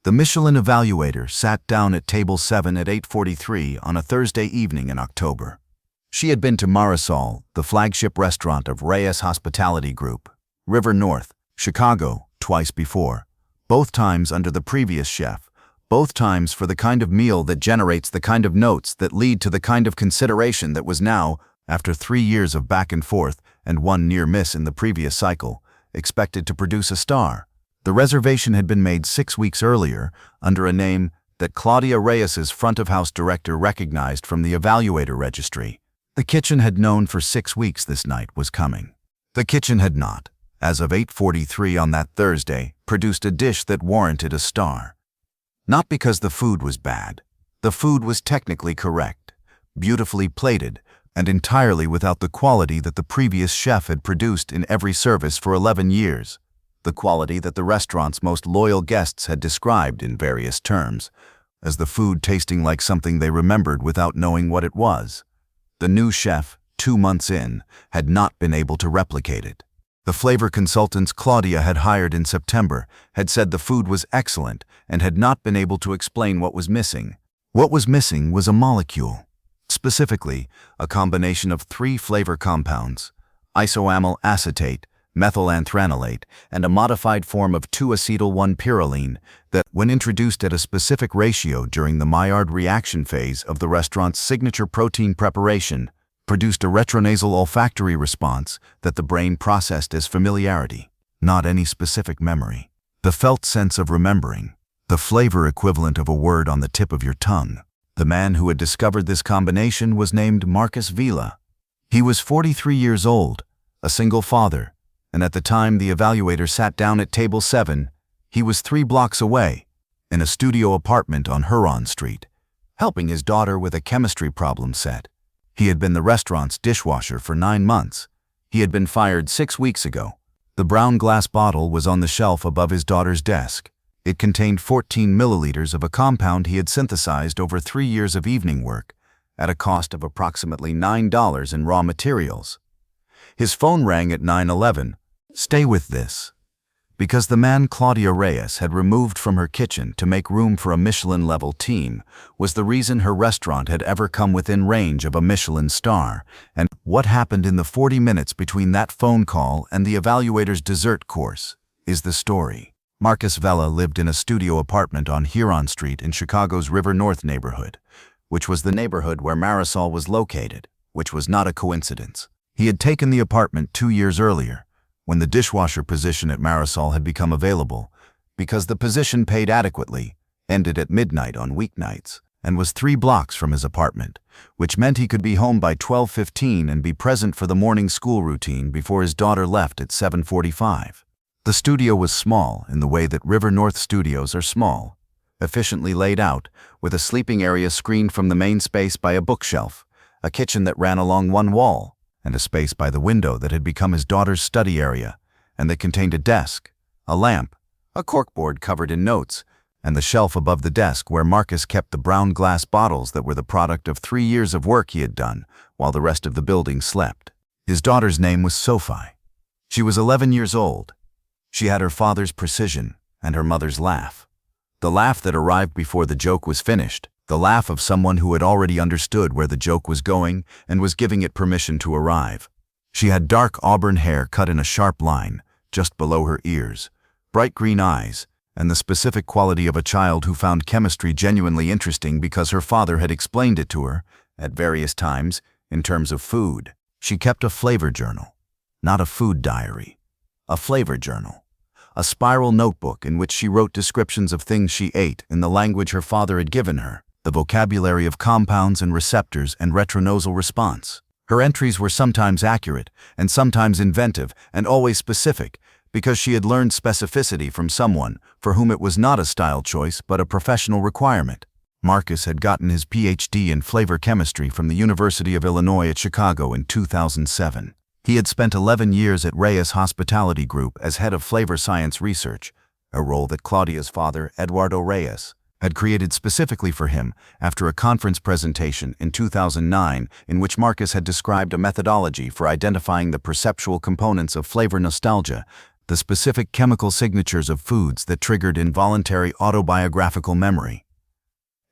The Michelin evaluator sat down at table 7 at 8:43 on a Thursday evening in October. She had been to Marisol, the flagship restaurant of Reyes Hospitality Group, River North, Chicago, twice before, both times under the previous chef, both times for the kind of meal that generates the kind of notes that lead to the kind of consideration that was now, after 3 years of back and forth and one near miss in the previous cycle, expected to produce a star. The reservation had been made 6 weeks earlier under a name that Claudia Reyes's front-of-house director recognized from the evaluator registry. The kitchen had known for 6 weeks this night was coming. The kitchen had not, as of 8:43 on that Thursday, produced a dish that warranted a star. Not because the food was bad. The food was technically correct, beautifully plated, and entirely without the quality that the previous chef had produced in every service for 11 years. The quality that the restaurant's most loyal guests had described in various terms, as the food tasting like something they remembered without knowing what it was. The new chef, 2 months in, had not been able to replicate it. The flavor consultants Claudia had hired in September had said the food was excellent and had not been able to explain what was missing. What was missing was a molecule, specifically a combination of 3 flavor compounds, isoamyl acetate, methylanthranilate, and a modified form of 2-acetyl-1-pyrroline that, when introduced at a specific ratio during the Maillard reaction phase of the restaurant's signature protein preparation, produced a retronasal olfactory response that the brain processed as familiarity, not any specific memory. The felt sense of remembering, the flavor equivalent of a word on the tip of your tongue. The man who had discovered this combination was named Marcus Vila. He was 43 years old, a single father, and at the time the evaluator sat down at table 7, he was 3 blocks away, in a studio apartment on Huron Street, helping his daughter with a chemistry problem set. He had been the restaurant's dishwasher for 9 months. He had been fired 6 weeks ago. The brown glass bottle was on the shelf above his daughter's desk. It contained 14 milliliters of a compound he had synthesized over 3 years of evening work, at a cost of approximately $9 in raw materials. His phone rang at 9:11. Stay with this. Because the man Claudia Reyes had removed from her kitchen to make room for a Michelin-level team was the reason her restaurant had ever come within range of a Michelin star, and what happened in the 40 minutes between that phone call and the evaluator's dessert course is the story. Marcus Vela lived in a studio apartment on Huron Street in Chicago's River North neighborhood, which was the neighborhood where Marisol was located, which was not a coincidence. He had taken the apartment 2 years earlier, when the dishwasher position at Marisol had become available, because the position paid adequately, ended at midnight on weeknights, and was 3 blocks from his apartment, which meant he could be home by 12:15 and be present for the morning school routine before his daughter left at 7:45. The studio was small in the way that River North studios are small, efficiently laid out, with a sleeping area screened from the main space by a bookshelf, a kitchen that ran along one wall, and a space by the window that had become his daughter's study area, and that contained a desk, a lamp, a corkboard covered in notes, and the shelf above the desk where Marcus kept the brown glass bottles that were the product of 3 years of work he had done while the rest of the building slept. His daughter's name was Sofi. She was 11 years old. She had her father's precision and her mother's laugh. The laugh that arrived before the joke was finished, the laugh of someone who had already understood where the joke was going and was giving it permission to arrive. She had dark auburn hair cut in a sharp line, just below her ears, bright green eyes, and the specific quality of a child who found chemistry genuinely interesting because her father had explained it to her, at various times, in terms of food. She kept a flavor journal, not a food diary, a flavor journal. A spiral notebook in which she wrote descriptions of things she ate in the language her father had given her, the vocabulary of compounds and receptors and retronasal response. Her entries were sometimes accurate and sometimes inventive and always specific because she had learned specificity from someone for whom it was not a style choice but a professional requirement. Marcus had gotten his PhD in flavor chemistry from the University of Illinois at Chicago in 2007. He had spent 11 years at Reyes Hospitality Group as head of flavor science research, a role that Claudia's father, Eduardo Reyes, had created specifically for him after a conference presentation in 2009 in which Marcus had described a methodology for identifying the perceptual components of flavor nostalgia the specific chemical signatures of foods that triggered involuntary autobiographical memory.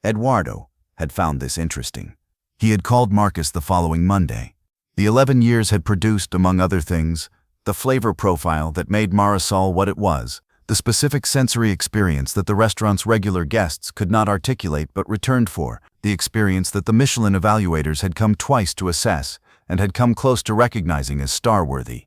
Eduardo had found this interesting. He had called Marcus the following Monday. The 11 years had produced, among other things, the flavor profile that made Marisol what it was, the specific sensory experience that the restaurant's regular guests could not articulate but returned for, the experience that the Michelin evaluators had come twice to assess and had come close to recognizing as star-worthy.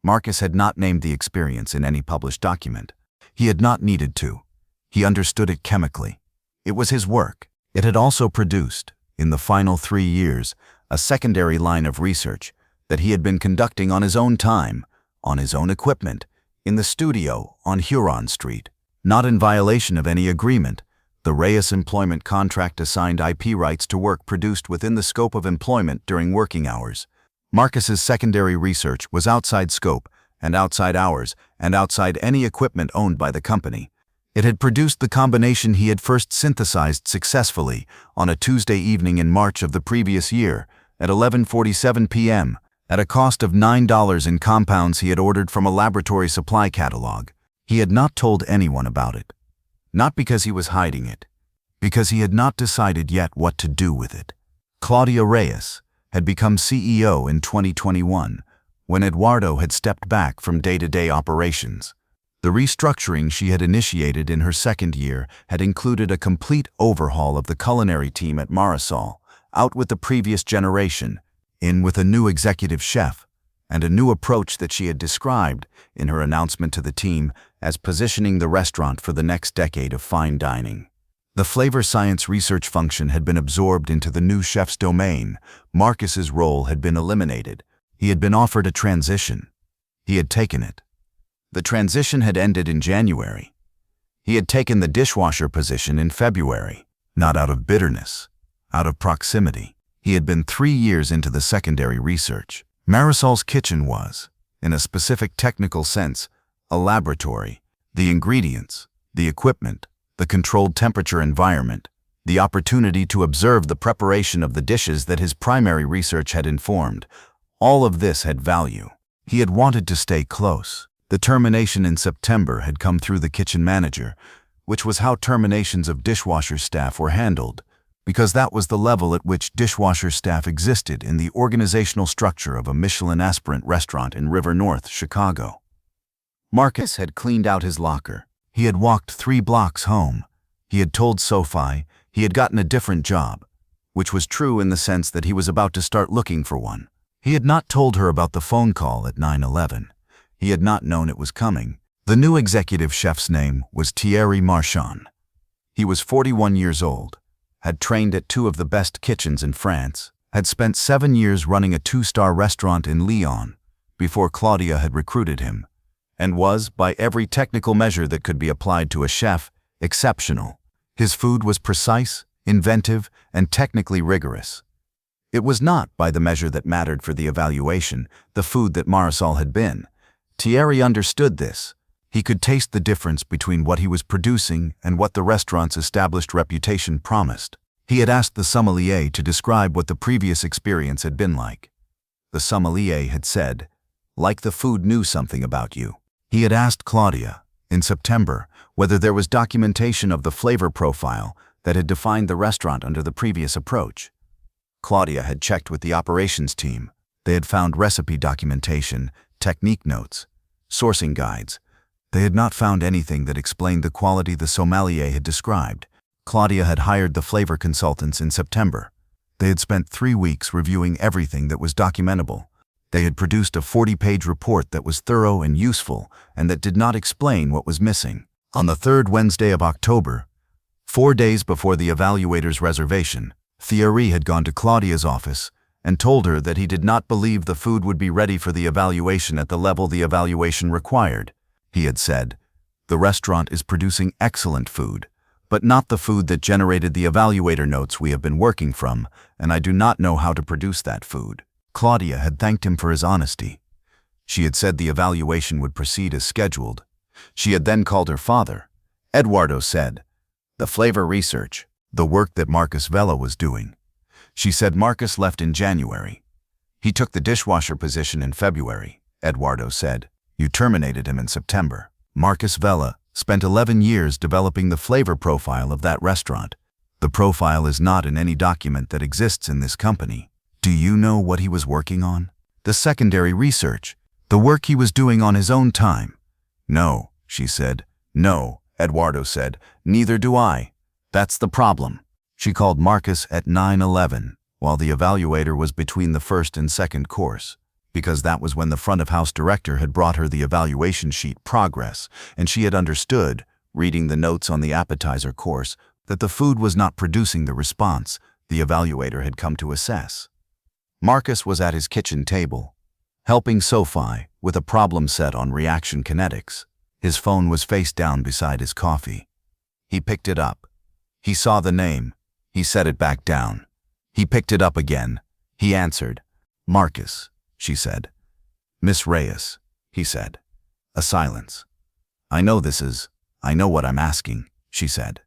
Marcus had not named the experience in any published document. He had not needed to. He understood it chemically. It was his work. It had also produced, in the final 3 years, a secondary line of research that he had been conducting on his own time, on his own equipment, in the studio on Huron Street. Not in violation of any agreement, the Reyes employment contract assigned IP rights to work produced within the scope of employment during working hours. Marcus's secondary research was outside scope and outside hours and outside any equipment owned by the company. It had produced the combination he had first synthesized successfully on a Tuesday evening in March of the previous year at 11:47 p.m. at a cost of $9 in compounds he had ordered from a laboratory supply catalog. He had not told anyone about it. Not because he was hiding it, because he had not decided yet what to do with it. Claudia Reyes had become CEO in 2021 when Eduardo had stepped back from day-to-day operations. The restructuring she had initiated in her second year had included a complete overhaul of the culinary team at Marisol, out with the previous generation, in with a new executive chef, and a new approach that she had described, in her announcement to the team, as positioning the restaurant for the next decade of fine dining. The flavor science research function had been absorbed into the new chef's domain. Marcus's role had been eliminated. He had been offered a transition. He had taken it. The transition had ended in January. He had taken the dishwasher position in February, not out of bitterness, out of proximity. He had been 3 years into the secondary research. Marisol's kitchen was, in a specific technical sense, a laboratory. The ingredients, the equipment, the controlled temperature environment, the opportunity to observe the preparation of the dishes that his primary research had informed, all of this had value. He had wanted to stay close. The termination in September had come through the kitchen manager, which was how terminations of dishwasher staff were handled, because that was the level at which dishwasher staff existed in the organizational structure of a Michelin aspirant restaurant in River North, Chicago. Marcus had cleaned out his locker. He had walked 3 blocks home. He had told Sofi he had gotten a different job, which was true in the sense that he was about to start looking for one. He had not told her about the phone call at 9/11. He had not known it was coming. The new executive chef's name was Thierry Marchand. He was 41 years old, had trained at 2 of the best kitchens in France, had spent 7 years running a 2-star restaurant in Lyon before Claudia had recruited him, and was, by every technical measure that could be applied to a chef, exceptional. His food was precise, inventive, and technically rigorous. It was not, by the measure that mattered for the evaluation, the food that Marisol had been. Thierry understood this. He could taste the difference between what he was producing and what the restaurant's established reputation promised. He had asked the sommelier to describe what the previous experience had been like. The sommelier had said, "Like the food knew something about you." He had asked Claudia, in September, whether there was documentation of the flavor profile that had defined the restaurant under the previous approach. Claudia had checked with the operations team. They had found recipe documentation, technique notes, sourcing guides. They had not found anything that explained the quality the sommelier had described. Claudia had hired the flavor consultants in September. They had spent 3 weeks reviewing everything that was documentable. They had produced a 40-page report that was thorough and useful and that did not explain what was missing. On the 3rd Wednesday of October, 4 days before the evaluator's reservation, Thierry had gone to Claudia's office and told her that he did not believe the food would be ready for the evaluation at the level the evaluation required. He had said, "The restaurant is producing excellent food, but not the food that generated the evaluator notes we have been working from, and I do not know how to produce that food." Claudia had thanked him for his honesty. She had said the evaluation would proceed as scheduled. She had then called her father. Eduardo said, "The flavor research, the work that Marcus Vela was doing." She said Marcus left in January. "He took the dishwasher position in February," Eduardo said. You terminated him in September. Marcus Vella spent 11 years developing the flavor profile of that restaurant. The profile is not in any document that exists in this company. Do you know what he was working on? The secondary research. The work he was doing on his own time. No, she said. No, Eduardo said. Neither do I. That's the problem. She called Marcus at 9:11, while the evaluator was between the first and second course, because that was when the front-of-house director had brought her the evaluation sheet progress, and she had understood, reading the notes on the appetizer course, that the food was not producing the response the evaluator had come to assess. Marcus was at his kitchen table, helping Sofi with a problem set on reaction kinetics. His phone was face down beside his coffee. He picked it up. He saw the name. He set it back down. He picked it up again. He answered. Marcus, she said. Miss Reyes, he said. A silence. I know what I'm asking, she said.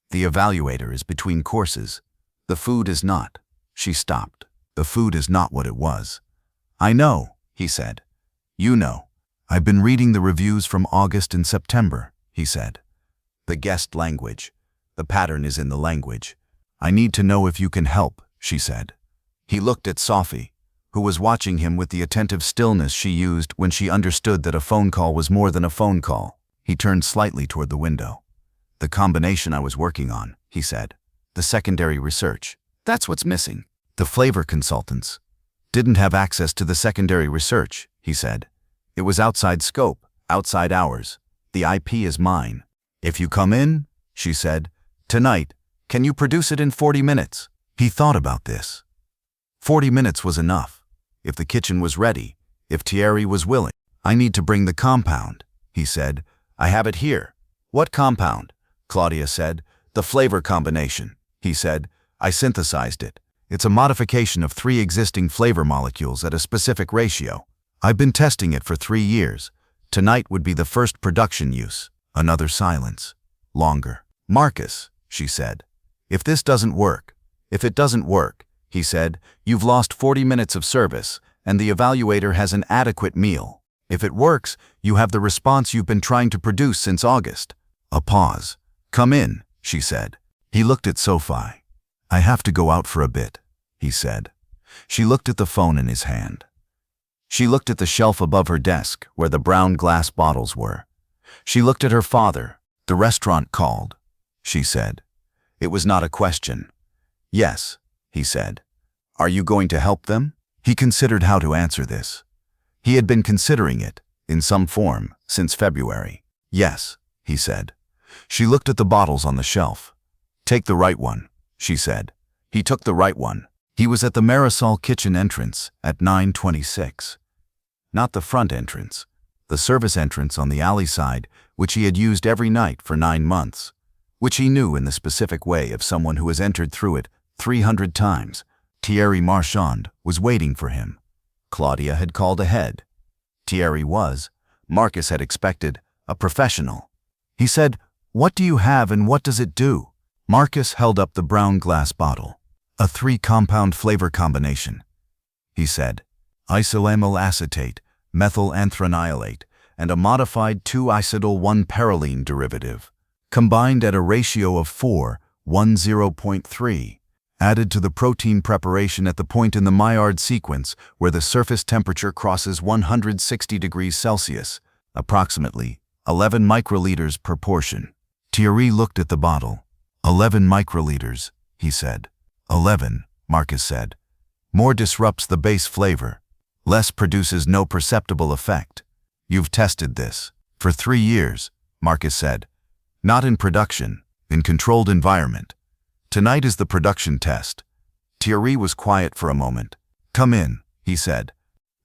The evaluator is between courses. The food is not. She stopped. The food is not what it was. I know, he said. You know. I've been reading the reviews from August and September, he said. The guest language. The pattern is in the language. I need to know if you can help, she said. He looked at Sofi, who was watching him with the attentive stillness she used when she understood that a phone call was more than a phone call. He turned slightly toward the window. The combination I was working on, he said. The secondary research. That's what's missing. The flavor consultants didn't have access to the secondary research, he said. It was outside scope, outside hours. The IP is mine. If you come in, she said, tonight, can you produce it in 40 minutes? He thought about this. 40 minutes was enough. If the kitchen was ready, if Thierry was willing. I need to bring the compound, he said. I have it here. What compound? Claudia said. The flavor combination, he said. I synthesized it. It's a modification of 3 existing flavor molecules at a specific ratio. I've been testing it for 3 years. Tonight would be the first production use. Another silence. Longer. Marcus, she said. If this doesn't work, if it doesn't work, he said, you've lost 40 minutes of service, and the evaluator has an adequate meal. If it works, you have the response you've been trying to produce since August. A pause. Come in, she said. He looked at Sofi. I have to go out for a bit, he said. She looked at the phone in his hand. She looked at the shelf above her desk where the brown glass bottles were. She looked at her father. The restaurant called, she said. It was not a question. Yes, he said. Are you going to help them? He considered how to answer this. He had been considering it, in some form, since February. Yes, he said. She looked at the bottles on the shelf. Take the right one, she said. He took the right one. He was at the Marisol kitchen entrance at 9:26. Not the front entrance, the service entrance on the alley side, which he had used every night for 9 months, which he knew in the specific way of someone who has entered through it 300 times. Thierry Marchand was waiting for him. Claudia had called ahead. Thierry was, Marcus had expected, a professional. He said, "What do you have and what does it do?" Marcus held up the brown glass bottle. A 3-compound flavor combination. He said, isoamyl acetate, methylanthranilate, and a modified 2-isotyl-1-parylene derivative, combined at a ratio of 4:10.3, added to the protein preparation at the point in the Maillard sequence where the surface temperature crosses 160 degrees Celsius, approximately 11 microliters per portion. Thierry looked at the bottle. 11 microliters, he said. 11, Marcus said. More disrupts the base flavor. Less produces no perceptible effect. You've tested this. For 3 years, Marcus said. Not in production, in controlled environment. Tonight is the production test. Thierry was quiet for a moment. Come in, he said.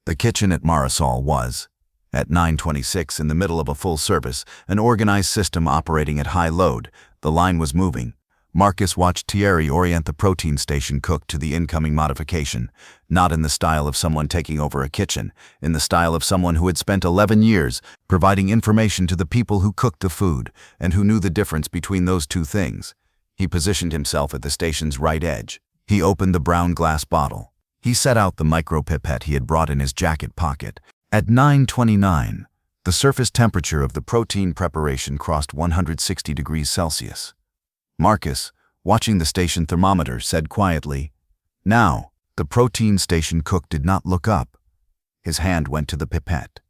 The kitchen at Marisol was, at 9:26 in the middle of a full service, an organized system operating at high load. The line was moving. Marcus watched Thierry orient the protein station cook to the incoming modification, not in the style of someone taking over a kitchen, in the style of someone who had spent 11 years providing information to the people who cooked the food and who knew the difference between those two things. He positioned himself at the station's right edge. He opened the brown glass bottle. He set out the micropipette he had brought in his jacket pocket At 9:29, the surface temperature of the protein preparation crossed 160 degrees Celsius. Marcus, watching the station thermometer, said quietly, "Now." The protein station cook did not look up. His hand went to the pipette.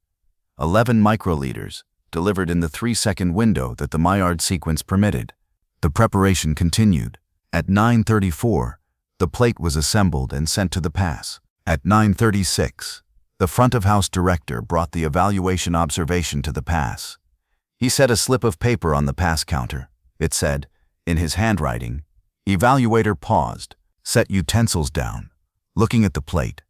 11 microliters, delivered in the 3-second window that the Maillard sequence permitted. The preparation continued. At 9:34, the plate was assembled and sent to the pass. At 9:36, the front-of-house director brought the evaluation observation to the pass. He set a slip of paper on the pass counter. It said, in his handwriting, "Evaluator paused. Set utensils down." Looking at the plate,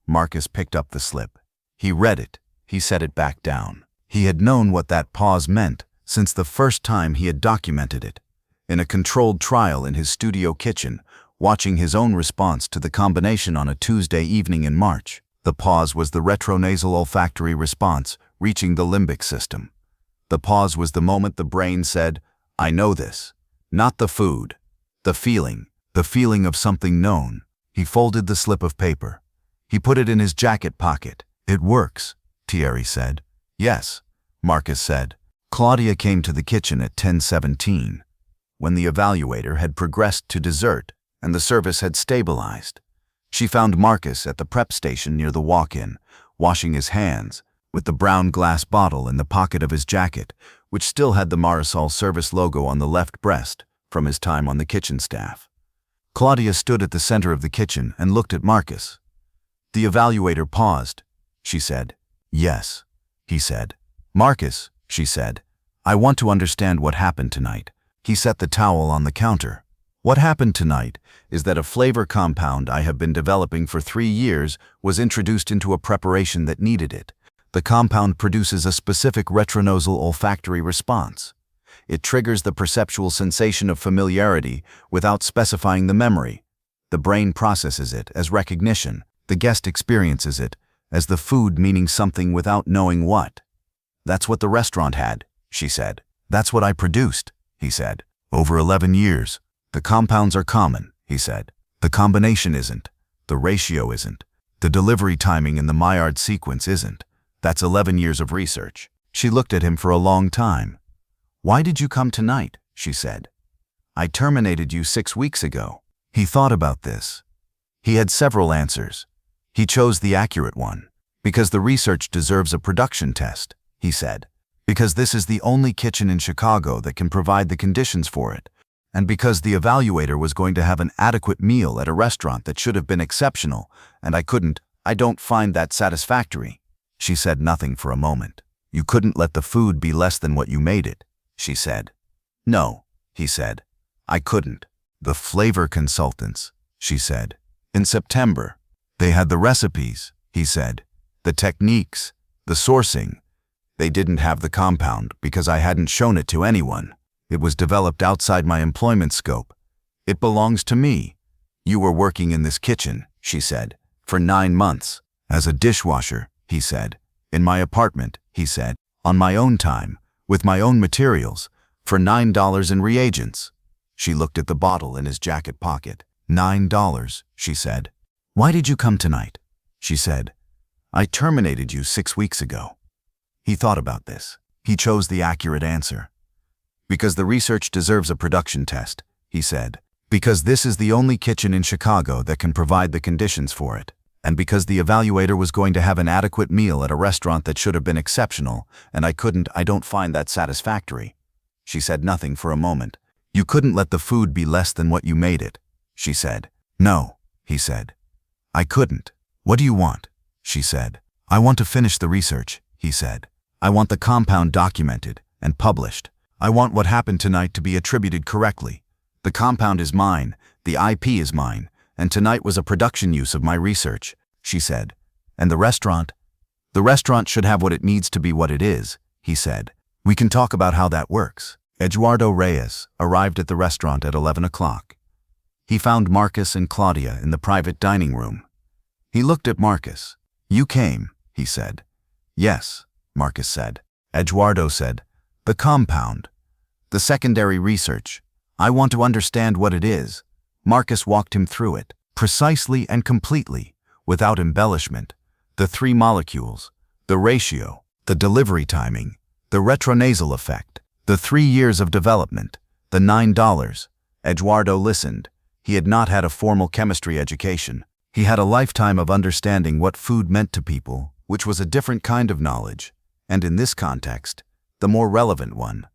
Marcus picked up the slip. He read it. He set it back down. He had known what that pause meant since the first time he had documented it, in a controlled trial in his studio kitchen, watching his own response to the combination on a Tuesday evening in March. The pause was the retronasal olfactory response reaching the limbic system. The pause was the moment the brain said, "I know this." Not the food, the feeling of something known. He folded the slip of paper. He put it in his jacket pocket. "It works," Thierry said. "Yes," Marcus said. Claudia came to the kitchen at 10:17, when the evaluator had progressed to dessert and the service had stabilized. She found Marcus at the prep station near the walk-in, washing his hands, with the brown glass bottle in the pocket of his jacket, which still had the Marisol service logo on the left breast from his time on the kitchen staff. Claudia stood at the center of the kitchen and looked at Marcus. "The evaluator paused," she said. "Yes," he said. "Marcus," she said, "I want to understand what happened tonight." He set the towel on the counter. "What happened tonight is that a flavor compound I have been developing for 3 years was introduced into a preparation that needed it. The compound produces a specific retronasal olfactory response. It triggers the perceptual sensation of familiarity without specifying the memory. The brain processes it as recognition. The guest experiences it as the food meaning something without knowing what. That's what the restaurant had," she said. "That's what I produced," he said. "Over 11 years. The compounds are common," he said. "The combination isn't. The ratio isn't. The delivery timing in the Maillard sequence isn't. That's 11 years of research." She looked at him for a long time. "Why did you come tonight?" she said. "I terminated you 6 weeks ago." He thought about this. He had several answers. He chose the accurate one. "Because the research deserves a production test," he said. "Because this is the only kitchen in Chicago that can provide the conditions for it. And because the evaluator was going to have an adequate meal at a restaurant that should have been exceptional, and I couldn't. I don't find that satisfactory." She said nothing for a moment. "You couldn't let the food be less than what you made it," she said. "No," he said. "I couldn't." "The flavor consultants," she said. "In September. They had the recipes," he said. "The techniques, the sourcing. They didn't have the compound because I hadn't shown it to anyone. It was developed outside my employment scope. It belongs to me. You were working in this kitchen," she said, "for 9 months. As a dishwasher," he said. "In my apartment," he said. "On my own time, with my own materials, for $9 in reagents." She looked at the bottle in his jacket pocket. $9, she said. "Why did you come tonight?" she said. "I terminated you 6 weeks ago." He thought about this. He chose the accurate answer. "Because the research deserves a production test," he said. "Because this is the only kitchen in Chicago that can provide the conditions for it. And because the evaluator was going to have an adequate meal at a restaurant that should have been exceptional, and I couldn't. I don't find that satisfactory." She said nothing for a moment. "You couldn't let the food be less than what you made it," she said. "No," he said. "I couldn't." "What do you want?" she said. "I want to finish the research," he said. "I want the compound documented and published. I want what happened tonight to be attributed correctly. The compound is mine, the IP is mine, and tonight was a production use of my research," she said. "And the restaurant? The restaurant should have what it needs to be what it is," he said. "We can talk about how that works." Eduardo Reyes arrived at the restaurant at 11 o'clock. He found Marcus and Claudia in the private dining room. He looked at Marcus. "You came," he said. "Yes," Marcus said. Eduardo said, "The compound. The secondary research. I want to understand what it is." Marcus walked him through it, precisely and completely, without embellishment. The 3 molecules, the ratio, the delivery timing, the retronasal effect, the 3 years of development, the $9. Eduardo listened. He had not had a formal chemistry education. He had a lifetime of understanding what food meant to people, which was a different kind of knowledge, and in this context, the more relevant one.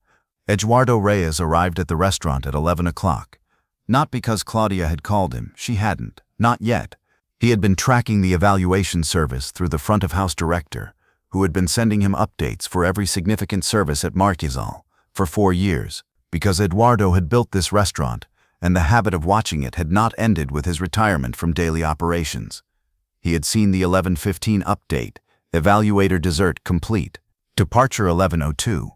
Eduardo Reyes arrived at the restaurant at 11 o'clock. Not because Claudia had called him, she hadn't, not yet. He had been tracking the evaluation service through the front-of-house director, who had been sending him updates for every significant service at Michelin for 4 years, because Eduardo had built this restaurant, and the habit of watching it had not ended with his retirement from daily operations. He had seen the 11:15 update, evaluator dessert complete, departure 11:02,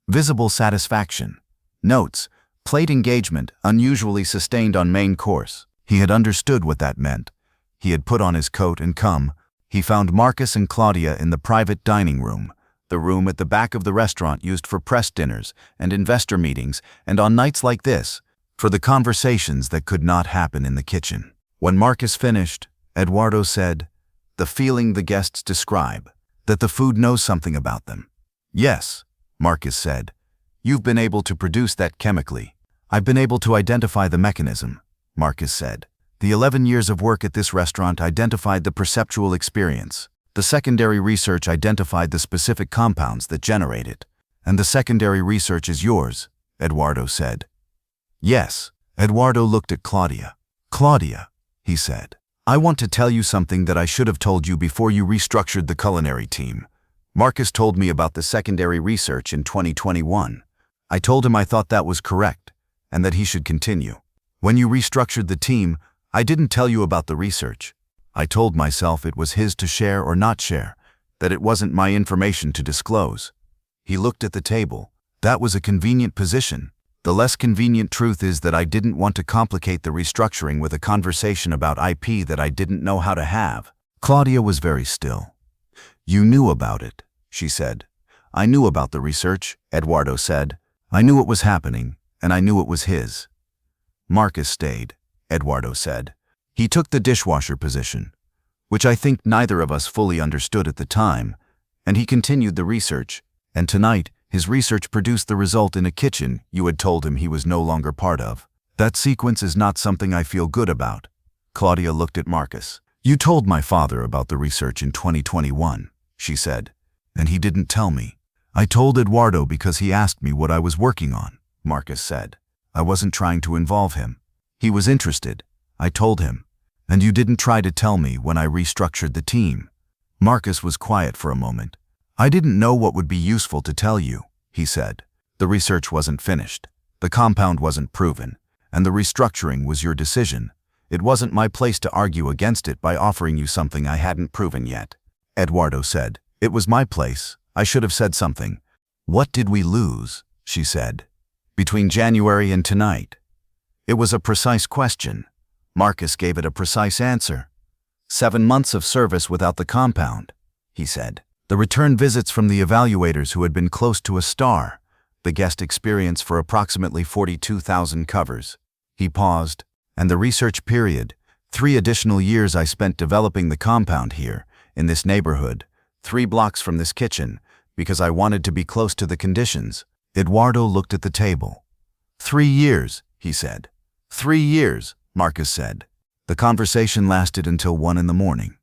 visible satisfaction, notes, plate engagement unusually sustained on main course. He had understood what that meant. He had put on his coat and come. He found Marcus and Claudia in the private dining room, the room at the back of the restaurant used for press dinners and investor meetings, and on nights like this, for the conversations that could not happen in the kitchen. When Marcus finished, Eduardo said, "The feeling the guests describe, that the food knows something about them." "Yes," Marcus said. "You've been able to produce that chemically." "I've been able to identify the mechanism," Marcus said. "The 11 years of work at this restaurant identified the perceptual experience. The secondary research identified the specific compounds that generate it. And the secondary research is yours," Eduardo said. "Yes." Eduardo looked at Claudia. "Claudia," he said, "I want to tell you something that I should have told you before you restructured the culinary team. Marcus told me about the secondary research in 2021. I told him I thought that was correct, and that he should continue. When you restructured the team, I didn't tell you about the research. I told myself it was his to share or not share, that it wasn't my information to disclose." He looked at the table. "That was a convenient position. The less convenient truth is that I didn't want to complicate the restructuring with a conversation about IP that I didn't know how to have." Claudia was very still. "You knew about it," she said. "I knew about the research," Eduardo said. "I knew it was happening, and I knew it was his." Marcus stayed, Eduardo said. "He took the dishwasher position, which I think neither of us fully understood at the time, and he continued the research, and tonight his research produced the result in a kitchen you had told him he was no longer part of. That sequence is not something I feel good about." Claudia looked at Marcus. "You told my father about the research in 2021, she said, "and he didn't tell me." "I told Eduardo because he asked me what I was working on," Marcus said. "I wasn't trying to involve him. He was interested. I told him. And you didn't try to tell me when I restructured the team." Marcus was quiet for a moment. "I didn't know what would be useful to tell you," he said. "The research wasn't finished. The compound wasn't proven. And the restructuring was your decision. It wasn't my place to argue against it by offering you something I hadn't proven yet." Eduardo said, "It was my place. I should have said something." "What did we lose?" she said. "Between January and tonight?" It was a precise question. Marcus gave it a precise answer. 7 months of service without the compound, he said. The return visits from the evaluators who had been close to a star, the guest experience for approximately 42,000 covers. He paused, and the research period, 3 additional years I spent developing the compound here, in this neighborhood, 3 blocks from this kitchen, because I wanted to be close to the conditions. Eduardo looked at the table. 3 years, he said. 3 years, Marcus said. The conversation lasted until 1 in the morning.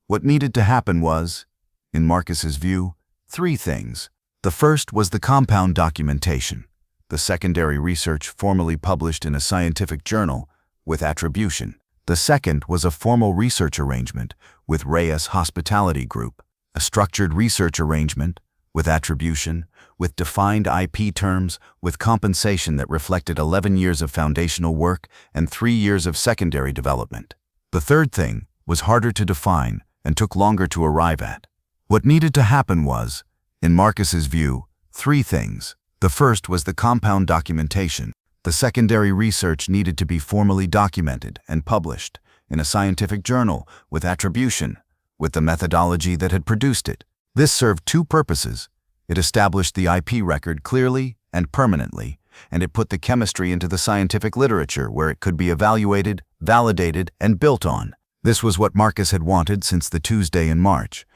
What needed to happen was, in Marcus's view, 3 things. The first was the compound documentation, the secondary research formally published in a scientific journal with attribution. The second was a formal research arrangement with Reyes Hospitality Group, a structured research arrangement with attribution, with defined IP terms, with compensation that reflected 11 years of foundational work and 3 years of secondary development. The third thing was harder to define and took longer to arrive at. What needed to happen was, in Marcus's view, 3 things. The first was the compound documentation. The secondary research needed to be formally documented and published in a scientific journal with attribution, with the methodology that had produced it. This served 2 purposes. It established the IP record clearly and permanently, and it put the chemistry into the scientific literature where it could be evaluated, validated, and built on. This was what Marcus had wanted since the Tuesday in March,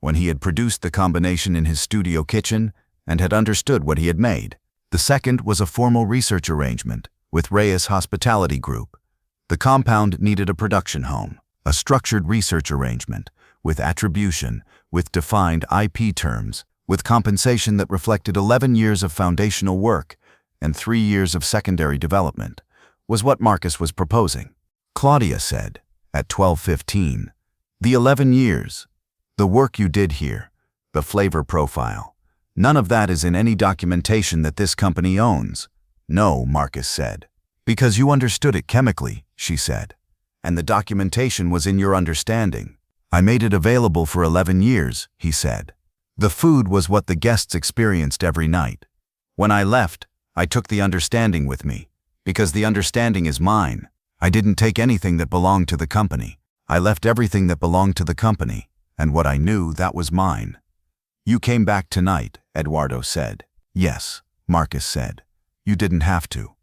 when he had produced the combination in his studio kitchen and had understood what he had made. The second was a formal research arrangement with Reyes Hospitality Group. The compound needed a production home, a structured research arrangement, with attribution, with defined IP terms, with compensation that reflected 11 years of foundational work and 3 years of secondary development, was what Marcus was proposing. Claudia said, at 12:15, "The 11 years, the work you did here, the flavor profile, none of that is in any documentation that this company owns." "No," Marcus said. "Because you understood it chemically," she said, "and the documentation was in your understanding. I made it available for 11 years, he said. The food was what the guests experienced every night. When I left, I took the understanding with me, because the understanding is mine. I didn't take anything that belonged to the company. I left everything that belonged to the company, and what I knew, that was mine." "You came back tonight," Eduardo said. "Yes," Marcus said. "You didn't have to."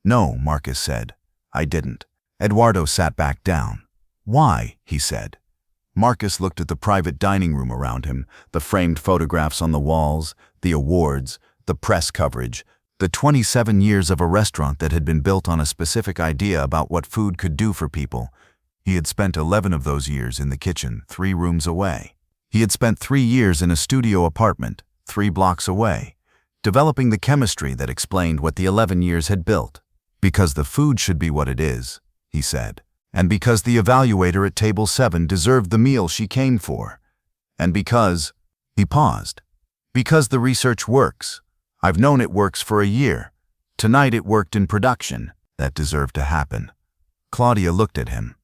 "No," Marcus said. "I didn't." Eduardo sat back down. "Why?" he said. Marcus looked at the private dining room around him, the framed photographs on the walls, the awards, the press coverage, the 27 years of a restaurant that had been built on a specific idea about what food could do for people. He had spent 11 of those years in the kitchen, 3 rooms away. He had spent 3 years in a studio apartment, 3 blocks away, developing the chemistry that explained what the 11 years had built. "Because the food should be what it is," he said. "And because the evaluator at table 7 deserved the meal she came for. And because—" he paused. "Because the research works. I've known it works for a year. Tonight it worked in production. That deserved to happen." Claudia looked at him.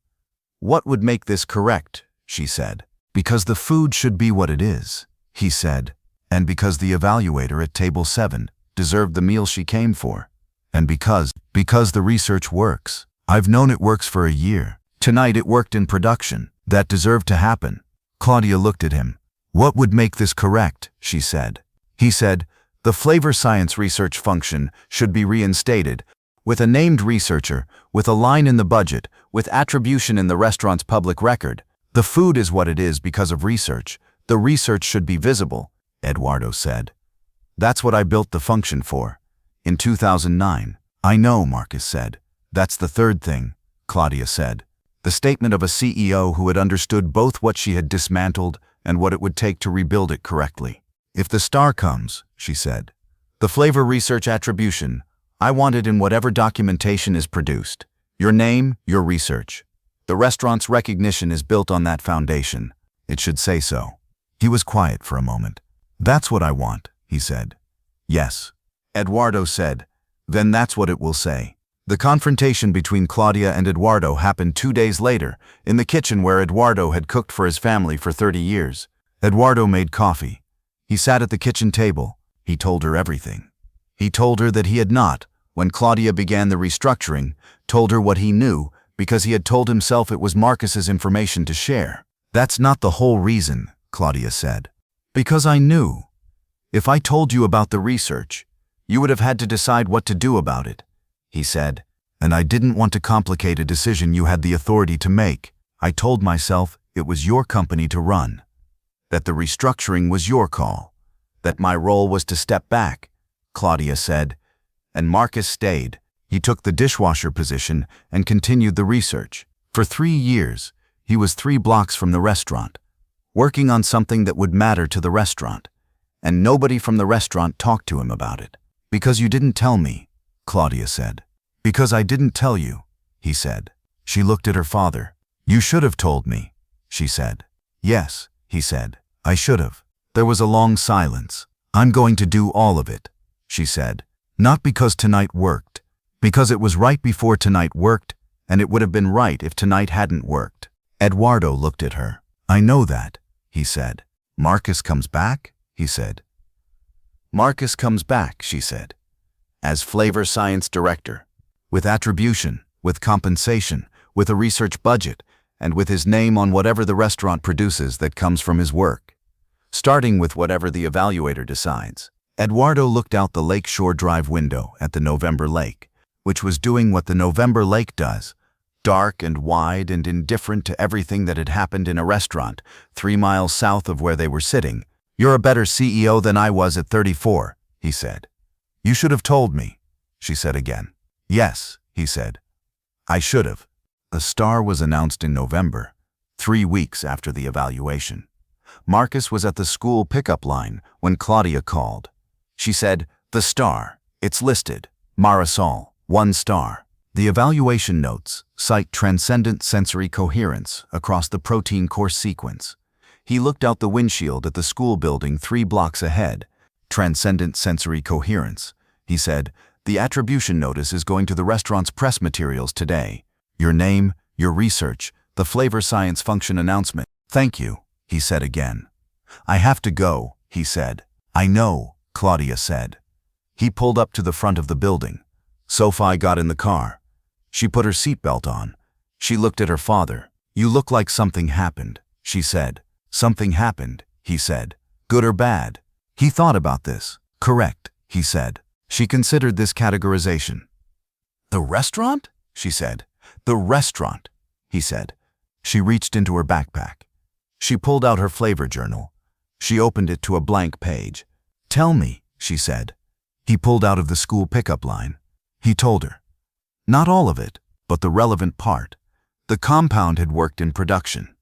"What would make this correct?" she said. "Because the food should be what it is," he said. "And because the evaluator at table 7 deserved the meal she came for. And because the research works. I've known it works for a year. Tonight it worked in production. That deserved to happen." Claudia looked at him. "What would make this correct?" she said. He said, "The flavor science research function should be reinstated, with a named researcher, with a line in the budget, with attribution in the restaurant's public record. The food is what it is because of research. The research should be visible," Eduardo said. "That's what I built the function for. In 2009. "I know," Marcus said. "That's the third thing," Claudia said. The statement of a CEO who had understood both what she had dismantled and what it would take to rebuild it correctly. "If the star comes," she said, "the flavor research attribution, I want it in whatever documentation is produced. Your name, your research. The restaurant's recognition is built on that foundation. It should say so." He was quiet for a moment. "That's what I want," he said. "Yes," Eduardo said. "Then that's what it will say." The confrontation between Claudia and Eduardo happened 2 days later, in the kitchen where Eduardo had cooked for his family for 30 years. Eduardo made coffee. He sat at the kitchen table. He told her everything. He told her that he had not, when Claudia began the restructuring, told her what he knew, because he had told himself it was Marcus's information to share. "That's not the whole reason," Claudia said. "Because I knew. If I told you about the research, you would have had to decide what to do about it," he said. "And I didn't want to complicate a decision you had the authority to make. I told myself it was your company to run, that the restructuring was your call, that my role was to step back," Claudia said. And Marcus stayed. He took the dishwasher position and continued the research. For 3 years, he was 3 blocks from the restaurant, working on something that would matter to the restaurant. And nobody from the restaurant talked to him about it. "Because you didn't tell me," Claudia said. "Because I didn't tell you," he said. She looked at her father. "You should have told me," she said. "Yes," he said. "I should have." There was a long silence. "I'm going to do all of it," she said. "Not because tonight worked. Because it was right before tonight worked, and it would have been right if tonight hadn't worked." Eduardo looked at her. "I know that," he said. "Marcus comes back?" he said. "Marcus comes back," she said, "as flavor science director, with attribution, with compensation, with a research budget, and with his name on whatever the restaurant produces that comes from his work, starting with whatever the evaluator decides." Eduardo looked out the Lakeshore Drive window at the November Lake, which was doing what the November Lake does, dark and wide and indifferent to everything that had happened in a restaurant 3 miles south of where they were sitting. "You're a better CEO than I was at 34, he said. "You should have told me," she said again. "Yes," he said. "I should have." The star was announced in November, 3 weeks after the evaluation. Marcus was at the school pickup line when Claudia called. She said, "The star, it's listed. Marisol, 1 star." The evaluation notes cite transcendent sensory coherence across the protein course sequence. He looked out the windshield at the school building 3 blocks ahead. "Transcendent sensory coherence," he said. "The attribution notice is going to the restaurant's press materials today. Your name, your research, the flavor science function announcement." "Thank you," he said again. "I have to go," he said. "I know," Claudia said. He pulled up to the front of the building. Sofi got in the car. She put her seatbelt on. She looked at her father. "You look like something happened," she said. "Something happened," he said. "Good or bad?" He thought about this. "Correct," he said. She considered this categorization. "The restaurant?" she said. "The restaurant," he said. She reached into her backpack. She pulled out her flavor journal. She opened it to a blank page. "Tell me," she said. He pulled out of the school pickup line. He told her. Not all of it, but the relevant part. The compound had worked in production.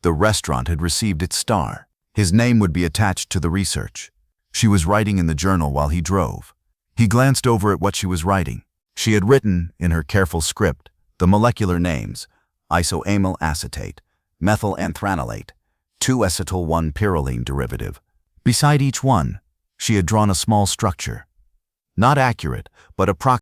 The restaurant had received its star. His name would be attached to the research. She was writing in the journal while he drove. He glanced over at what she was writing. She had written, in her careful script, the molecular names: isoamyl acetate, methyl anthranilate, 2-acetyl-1-pyrroline derivative. Beside each one, she had drawn a small structure. Not accurate, but approximate.